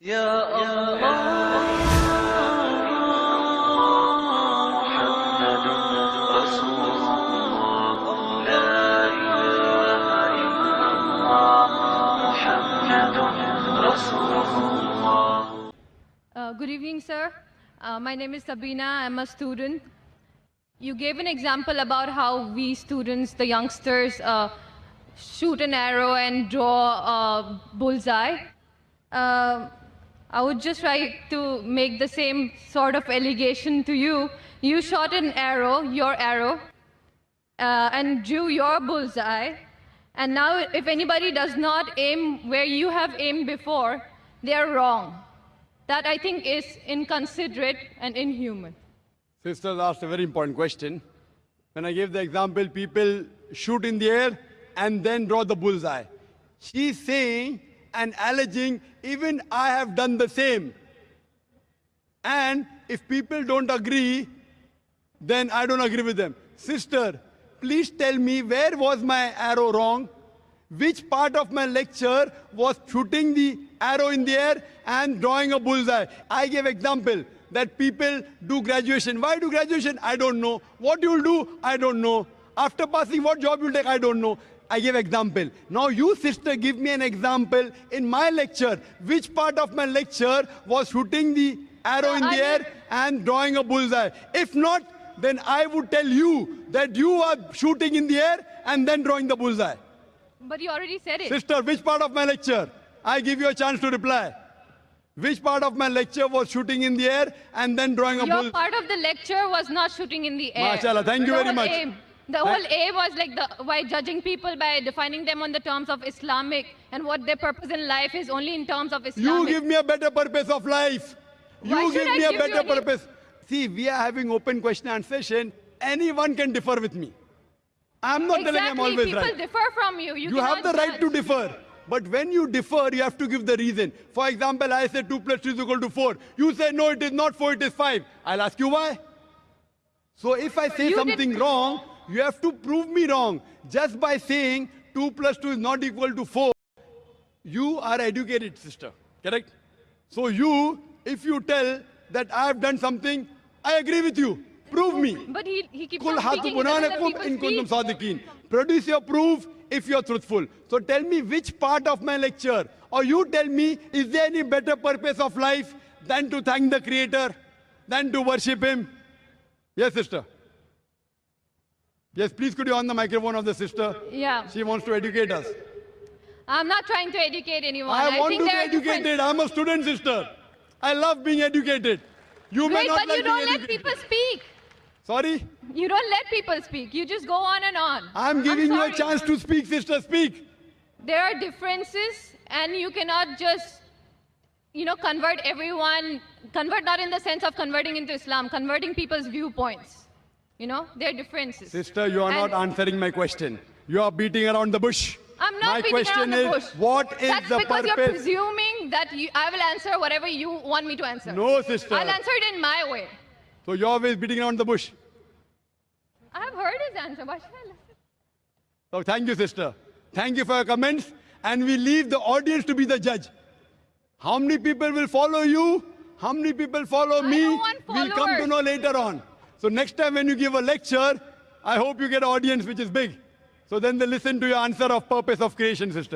Ya Allah, Muhammadun Rasulullah, La ilaha illallah, Muhammadun Rasulullah. Good evening, sir. My name is Sabina. I'm a student. You gave an example about how we students, the youngsters, shoot an arrow and draw a bullseye. I would just like to make the same sort of allegation to you. You shot an arrow, your arrow, and drew your bullseye. And now if anybody does not aim where you have aimed before, they are wrong. That I think is inconsiderate and inhuman. Sisters asked a very important question. When I gave the example, people shoot in the air and then draw the bullseye. She's saying and alleging, even I have done the same. And if people don't agree, then I don't agree with them. Sister, please tell me, where was my arrow wrong? Which part of my lecture was shooting the arrow in the air and drawing a bullseye? I gave example that people do graduation. Why do graduation? I don't know. What you'll do? I don't know. After passing, what job you'll take? I don't know. I gave example. Now you, sister, give me an example in my lecture. Which part of my lecture was shooting the arrow in the air and drawing a bullseye? If not, then I would tell you that you are shooting in the air and then drawing the bullseye. But you already said it. Sister, which part of my lecture? I give you a chance to reply. Which part of my lecture was shooting in the air and then drawing a bullseye? Your part of the lecture was not shooting in the air. MashaAllah, thank you very much. The whole aim was like by judging people by defining them on the terms of Islamic and what their purpose in life is only in terms of Islamic. You give me a better purpose of life. Why You should give I me a give you better any- purpose. See, we are having open question and session. Anyone can differ with me. I'm not telling I'm always people right. differ from you. You have the right to differ. But when you differ, you have to give the reason. For example, I say 2 plus 2 is equal to 4. You say, no, it is not 4, it is 5. I'll ask you why. So if I say something wrong, you have to prove me wrong. Just by saying 2 plus 2 is not equal to 4, you are educated, sister. Correct? So you, if you tell that I have done something, I agree with you. Prove me. But he keeps Kul on hatu speaking. He doesn't let burhanakum people in kuntum speak. sadiqeen. Produce your proof if you are truthful. So tell me which part of my lecture, or you tell me, is there any better purpose of life than to thank the Creator, than to worship Him? Yes, sister. Yes, please could you on the microphone of the sister? Yeah. She wants to educate us. I'm not trying to educate anyone. I want think to be there are different- educated. I'm a student, sister. I love being educated. You may Wait, not but like you don't being let educated. people speak. Sorry? You don't let people speak. You just go on and on. I'm giving you a sorry. chance to speak, sister. Speak. There are differences, and you cannot just, convert everyone. Convert not in the sense of converting into Islam, converting people's viewpoints. There are differences. Sister, you are And- not answering my question. You are beating around the bush. I'm not My beating question around the is, bush. what is That's the because you're purpose? presuming that I will answer whatever you want me to answer. No, sister. I'll answer it in my way. So you're always beating around the bush. I have heard his answer. Why should I listen? So thank you, sister. Thank you for your comments. And we leave the audience to be the judge. How many people will follow you? How many people follow me? don't want We'll come to followers. know later on. So next time when you give a lecture, I hope you get an audience which is big. So then they listen to your answer of purpose of creation, sister.